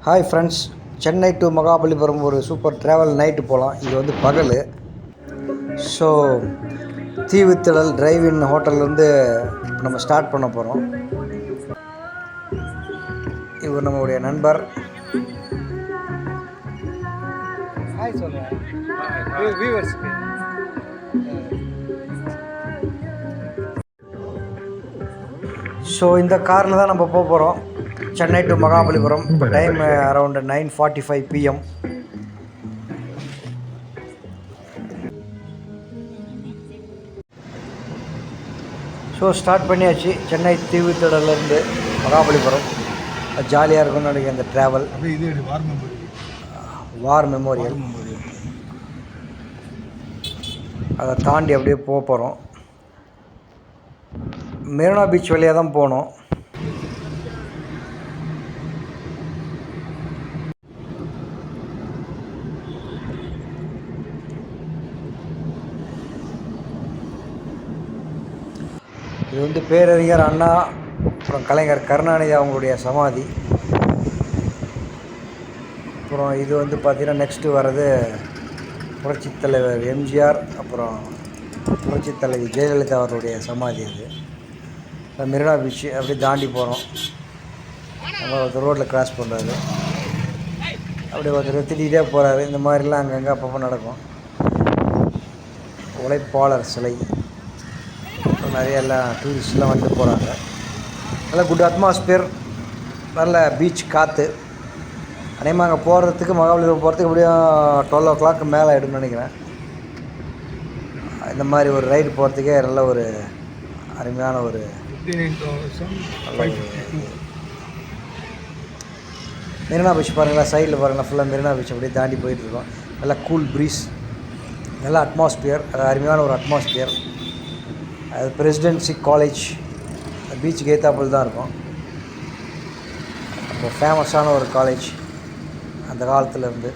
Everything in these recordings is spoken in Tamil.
Hi friends, Chennai to Mahabalipuram ஒரு சூப்பர் ட்ராவல் நைட்டு போகலாம். இது வந்து பகல். ஸோ தீவுத்திடல் டிரைவ்-இன் ஹோட்டல்லேருந்து நம்ம ஸ்டார்ட் பண்ண போகிறோம். இவர் நம்மளுடைய நண்பர். ஹாய் சொல்லுங்கள் வியூவர்ஸ்க்கு. ஸோ இந்த காரில் தான் நம்ம போக போகிறோம் சென்னை டு மகாபலிபுரம். இப்போ time around 9:45 PM. So start பண்ணியாச்சு. சென்னை தீவுத்திடலேருந்து மகாபலிபுரம் ஜாலியாக இருக்கும்னு நினைக்கிறேன் இந்த ட்ராவல். வார் மெமோரியல் அதை தாண்டி அப்படியே போக போகிறோம். மெரினா பீச் வழியாக தான் போகணும். இது வந்து பேரறிஞர் அண்ணா அப்புறம் கலைஞர் கருணாநிதி அவங்களுடைய சமாதி. அப்புறம் இது வந்து பார்த்திங்கன்னா நெக்ஸ்ட்டு வர்றது புரட்சித் தலைவர் எம்ஜிஆர், அப்புறம் புரட்சித் தலைவி ஜெயலலிதா அவருடைய சமாதி. அது மெரினா பீச் அப்படியே தாண்டி போகிறோம். நம்ம ஒருத்தர் ரோட்டில் கிராஸ் பண்ணுறாரு, அப்படியே ஒருத்தர் திட்டிகிட்டே போகிறாரு. இந்த மாதிரிலாம் அங்கங்கே அப்பப்போ நடக்கும். உழைப்பாளர் சிலை நிறைய எல்லாம் டூரிஸ்ட்லாம் வந்து போகிறாங்க. நல்ல குட் அட்மாஸ்பியர், நல்ல பீச் காற்று. அநேகமாக அங்கே போகிறதுக்கு மகாபலிபுரம் போகிறதுக்கு எப்படியும் 12 o'clock மேலே ஆகிடும்னு நினைக்கிறேன். இந்த மாதிரி ஒரு ரைடு போகிறதுக்கே நல்ல ஒரு அருமையான ஒரு மெரினா பீச் பாருங்களா. சைடில் பாருங்களா, ஃபுல்லாக மெரினா பீச் அப்படியே தாண்டி போயிட்டுருக்கோம். நல்லா கூல் ப்ரீஸ், நல்ல அட்மாஸ்பியர். அது அருமையான ஒரு அட்மாஸ்பியர். அது பிரசிடென்சி காலேஜ் பீச்சுக்கு ஏத்தாப்புல தான் இருக்கும். அப்போ ஃபேமஸான ஒரு காலேஜ் அந்த காலத்துலேருந்து.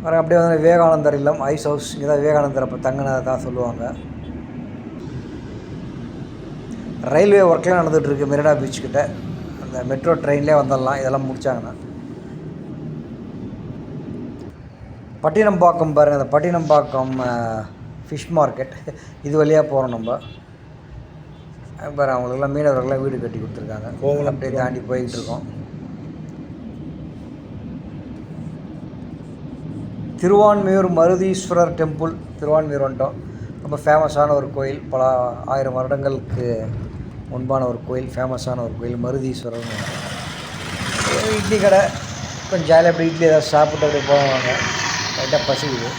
வர அப்படியே வந்து விவேகானந்தர் இல்லம், ஐஸ் ஹவுஸ். இங்கே தான் விவேகானந்தர் அப்போ தங்கினதை தான் சொல்லுவாங்க. ரயில்வே ஒர்க்லாம் நடந்துகிட்ருக்கு மெரினா பீச்சுக்கிட்ட. அந்த மெட்ரோ ட்ரெயின்லேயே வந்துடலாம் இதெல்லாம் முடித்தாங்கன்னா. பட்டினம்பாக்கம் பாருங்கள், அந்த பட்டினம்பாக்கம் ஃபிஷ் மார்க்கெட் இது வழியாக போகிறோம் நம்ம. பாரு, அவங்களுக்கெல்லாம் மீனவர்கள்லாம் வீடு கட்டி கொடுத்துருக்காங்க. அப்படியே தாண்டி போய்கிட்டு இருக்கோம். திருவான்மியூர் மருதீஸ்வரர் டெம்பிள், திருவான்மியூர் வந்துட்டோம். ரொம்ப ஃபேமஸான ஒரு கோயில், பல 1000 வருடங்களுக்கு முன்பான ஒரு கோயில், ஃபேமஸான ஒரு கோயில் மருதீஸ்வரர். இட்லி கடை கொஞ்சம் ஜாலியாக அப்படி இட்லி ஏதாவது சாப்பிட்டு அப்படியே போவாங்க. லைட்டாக பசிக்குது.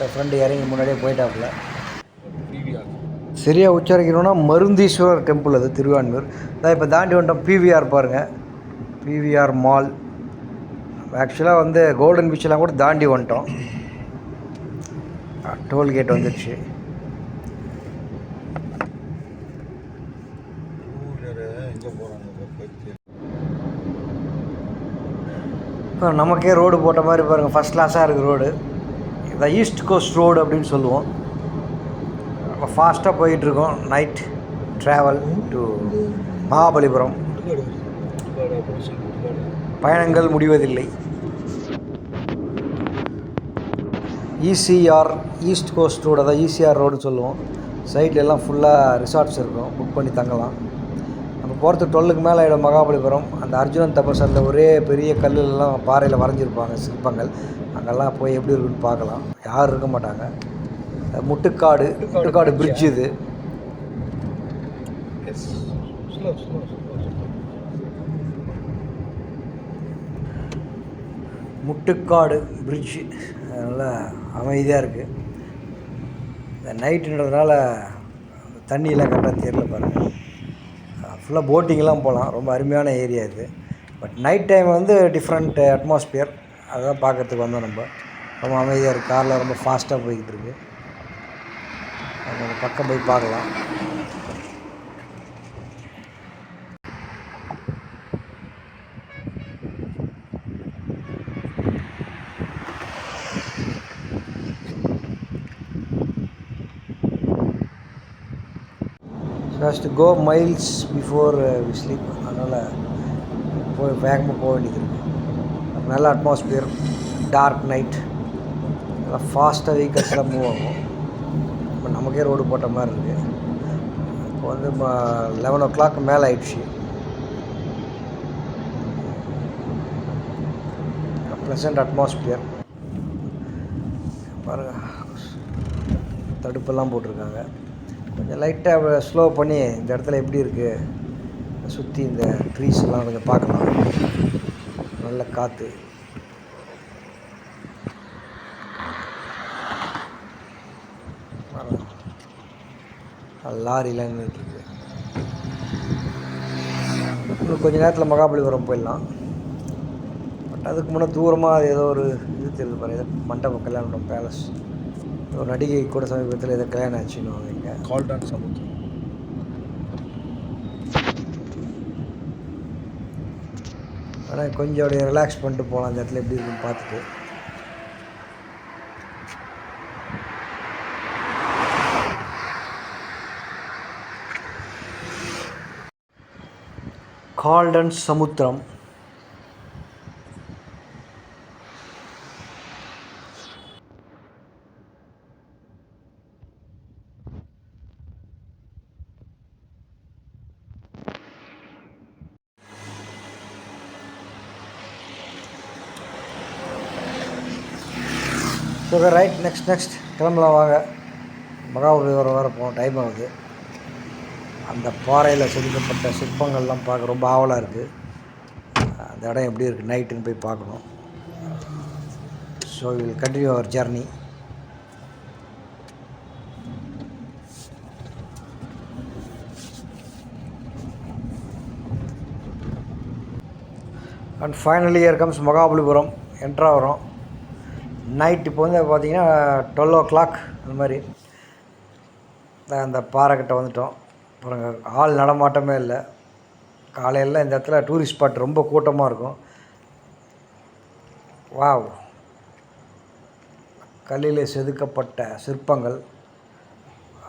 என் ஃப்ரெண்டு இறங்கி முன்னாடியே போயிட்டாப்புல. சரியாக உச்சரிக்கணும்னா மருந்தீஸ்வரர் டெம்பிள், அது திருவான்மியூர் தான். இப்போ தாண்டி வந்துட்டோம். பிவிஆர் பாருங்கள், பிவிஆர் மால். ஆக்சுவலாக வந்து கோல்டன் பீச்செலாம் கூட தாண்டி வந்துட்டோம். டோல்கேட் வந்துடுச்சு. இப்போ நமக்கே ரோடு போட்ட மாதிரி பாருங்கள், ஃபஸ்ட் கிளாஸாக இருக்குது ரோடு. இந்த ஈஸ்ட் கோஸ்ட் ரோடு அப்படின்னு சொல்லுவோம். ஃபாஸ்ட்டாக போயிட்டுருக்கோம். Night travel to Mahabalipuram. பயணங்கள் முடிவதில்லை. இசிஆர், ஈஸ்ட் கோஸ்ட் ரோடு, அதான் இசிஆர் ரோடுன்னு சொல்லுவோம். சைட்ல எல்லாம் ஃபுல்லாக ரிசார்ட்ஸ் இருக்கும், புக் பண்ணி தங்கலாம். நம்ம போகிறதுக்கு 12க்கு மேலே ஆகிடும் மகாபலிபுரம். அந்த அர்ஜுனன் தபசரில் ஒரே பெரிய கல்லுலாம் பாறையில் வரைஞ்சிருப்பாங்க சிற்பங்கள். அங்கெல்லாம் போய் எப்படி இருக்குன்னு பார்க்கலாம். யாரும் இருக்க மாட்டாங்க. முட்டுக்காடு பிரிட்ஜ் இது. முட்டுக்காடு பிரிட்ஜ் நல்லா அமைதியாக இருக்குது. இந்த நைட்டுன்றதுனால தண்ணியெல்லாம் கரெக்டாக தெரியல பாருங்கள். ஃபுல்லாக போட்டிங்கெல்லாம் போகலாம். ரொம்ப அருமையான ஏரியா இது. பட் நைட் டைம் வந்து டிஃப்ரெண்ட் அட்மாஸ்பியர். அதுதான் பார்க்குறதுக்கு வந்தோம் நம்ம. ரொம்ப அமைதியாக இருக்குது. காரில் ரொம்ப ஃபாஸ்ட்டாக போய்கிட்டு இருக்கு. நம்ம பக்கம் போய் பார்க்கலாம். Just go miles before we sleep. அதனால் போய் வேகமாக போக வேண்டியது இருக்குது. நல்ல அட்மாஸ்பியர், டார்க் நைட், நல்லா ஃபாஸ்ட்டாக வெஹிக்கல்ஸ்லாம் மூவ் ஆகும். இப்போ நமக்கே ரோடு போட்ட மாதிரி இருக்குது. இப்போ வந்து 11 o'clock மேலே ஆயிடுச்சு. ப்ளசன்ட் அட்மாஸ்பியர் பாருங்கள், தடுப்பெல்லாம் போட்டிருக்காங்க. கொஞ்சம் லைட்டாக ஸ்லோ பண்ணி இந்த இடத்துல எப்படி இருக்குது சுற்றி இந்த ட்ரீஸ்லாம் கொஞ்சம் பார்க்கலாம். நல்ல காற்று. லாரிலாம் நின்றுட்டுருக்கு. இன்னும் கொஞ்சம் நேரத்தில் மகாபலிபுரம் போயிடலாம். பட் அதுக்கு முன்னே தூரமாக ஏதோ ஒரு இது தெரியுது பாருங்க, ஏதோ மண்டபம், கல்யாணம் பேலஸ். ஒரு நடிகை கூட சமீபத்தில் ஏதோ கல்யாணம் ஆச்சுன்னு இங்கே கால்டன் சமுத்திரம். ஆனால் கொஞ்சம் அப்படியே ரிலாக்ஸ் பண்ணிட்டு போகலாம் அந்த இடத்துல எப்படி இருக்குன்னு பார்த்துட்டு. கால்டன் சமுத்திரம். ஸோ ரைட், நெக்ஸ்ட் கிளம்பலாம் வாங்க. மகாபலிபுரம் வேறு போகணும், டைம் ஆகுது. அந்த பாறையில் செதுக்கப்பட்ட சிற்பங்கள்லாம் பார்க்க ரொம்ப ஆவலாக இருக்குது. அந்த இடம் எப்படி இருக்குது நைட்டுன்னு போய் பார்க்கணும். So will continue our journey. And finally here comes Mahabalipuram. என்ட்ரா வரும் நைட். இப்போ வந்து பார்த்திங்கன்னா 12 o'clock அந்த மாதிரி அந்த பாறைக்கிட்ட வந்துட்டோம். அப்புறம் ஆள் நடமாட்டமே இல்லை. காலையில் இந்த இடத்துல டூரிஸ்ட் ஸ்பாட் ரொம்ப கூட்டமாக இருக்கும். வாவ், கல்லில் செதுக்கப்பட்ட சிற்பங்கள்.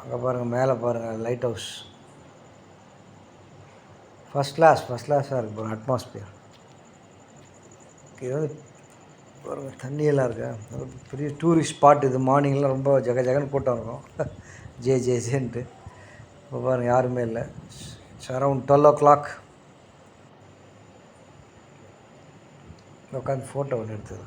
அங்கே பாருங்கள், மேலே பாருங்கள், லைட் ஹவுஸ். ஃபஸ்ட் கிளாஸாக இருக்குது பாருங்கள் அட்மாஸ்பியர். இது வந்து பாருங்கள், தண்ணியெல்லாம் இருக்குது. பெரிய டூரிஸ்ட் ஸ்பாட் இது. மார்னிங்லாம் ரொம்ப ஜகன்னு கூட்டம் இருக்கும். ஜேன்ட்டு. இப்போ பாருங்கள் யாருமே இல்லை. அரௌண்ட் 12 o'clock உட்காந்து ஃபோட்டோ ஒன்று எடுத்தது.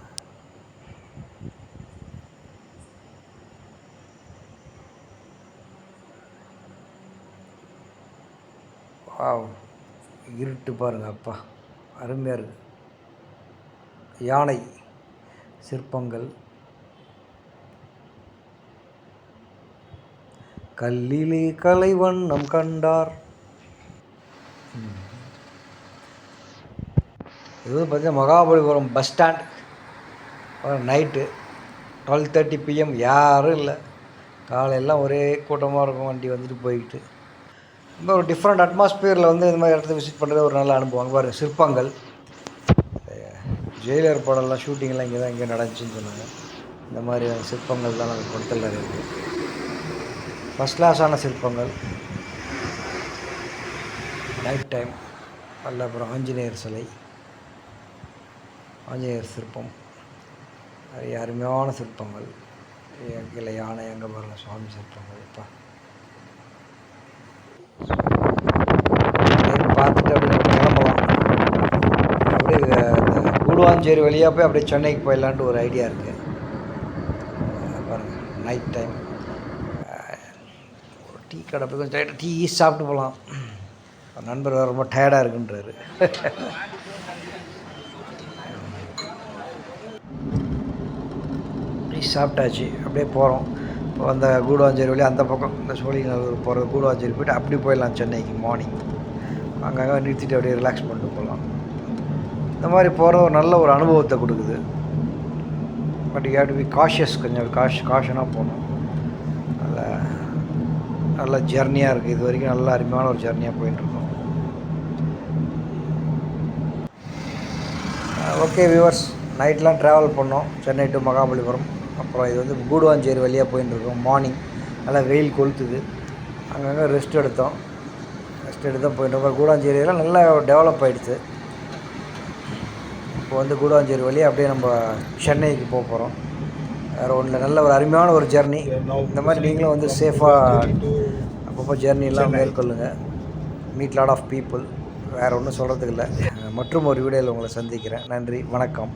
வாவ், இருட்டு பாருங்கள், அப்பா அருமையாக இருக்குது. யானை சிற்பங்கள், கல்லிலே கலைவண்ணம் கண்டார். இது வந்து பார்த்திங்கன்னா Mahabalipuram bus stand. Night 12:30 PM யாரும் இல்லை. காலையெல்லாம் ஒரே கூட்டமாக இருக்கும், வண்டி வந்துட்டு போய்கிட்டு. ரொம்ப ஒரு டிஃப்ரெண்ட் அட்மாஸ்பியரில் வந்து இந்த மாதிரி இடத்த விசிட் பண்ணுறது ஒரு நல்ல அனுபவம். பாருங்கள் சிற்பங்கள். ஜெயிலர் படம்லாம் ஷூட்டிங்லாம் இங்கே நடந்துச்சுன்னு சொன்னாங்க. இந்த மாதிரியான சிற்பங்கள் தான் நம்ம படத்தில் இருக்குது. ஃபஸ்ட் கிளாஸான சிற்பங்கள். நைட் டைம் நல்ல. அப்புறம் ஆஞ்சநேயர் சிலை, ஆஞ்சநேயர் சிற்பம், நிறைய அருமையான சிற்பங்கள். கீழே யானை, அங்கே பாருங்கள் சுவாமி சிற்பங்கள். இப்போ பார்த்துட்டு அப்படியே கிளம்பலாம். அப்படியே கூடுவாஞ்சேரி வழியாக போய் அப்படியே சென்னைக்கு போயிடலான்ட்டு ஒரு ஐடியா இருக்குது. பாருங்கள் நைட் டைம். ஒரு டீ கடை போய் கொஞ்சம் டைட்டாக டீ சாப்பிட்டு போகலாம். நண்பர் ரொம்ப டயர்டாக இருக்குன்றாரு. டீ சாப்பிட்டாச்சு, அப்படியே போகிறோம். இப்போ அந்த கூடுவாஞ்சேரி வழியாக அந்த பக்கம் இந்த சோழிங்கநல்லூர் போகிற கூடுவாஞ்சேரி போய்ட்டு அப்படி போயிடலாம் சென்னைக்கு மார்னிங். அங்கங்கே நிறுத்திட்டு அப்படியே ரிலாக்ஸ் பண்ணிட்டு போகலாம். இந்த மாதிரி போகிறது ஒரு நல்ல ஒரு அனுபவத்தை கொடுக்குது. But you have to be cautious. கொஞ்சம் காஷனாக போகணும். நல்ல ஜர்னியாக இருக்குது. இது வரைக்கும் நல்ல அருமையான ஒரு ஜர்னியாக போயிட்டுருக்கோம். ஓகே வியூவர்ஸ், நைட்லாம் ட்ராவல் பண்ணோம் சென்னை டு மகாபலிபுரம். அப்புறம் இது வந்து கூடுவாஞ்சேரி வழியாக போயிட்டுருக்கோம். மார்னிங் நல்லா வெயில் கொளுத்துது. அங்கங்கே ரெஸ்ட் எடுத்தோம் போயிட்டு. கூடுவாஞ்சேரியெல்லாம் நல்லா டெவலப் ஆகிடுச்சு. இப்போ வந்து கூடாஞ்சேரி வழியாக அப்படியே நம்ம சென்னைக்கு போக போகிறோம். வேறு ஒன்றில் நல்ல ஒரு அருமையான ஒரு ஜெர்னி. இந்த மாதிரி நீங்களும் வந்து சேஃபாக அப்பப்போ ஜெர்னிலாம் மேற்கொள்ளுங்கள். Meet lot of people. வேறு ஒன்றும் சொல்கிறதுக்கு இல்லை. மற்றும் ஒரு வீடியோவில் உங்களை சந்திக்கிறேன். நன்றி, வணக்கம்.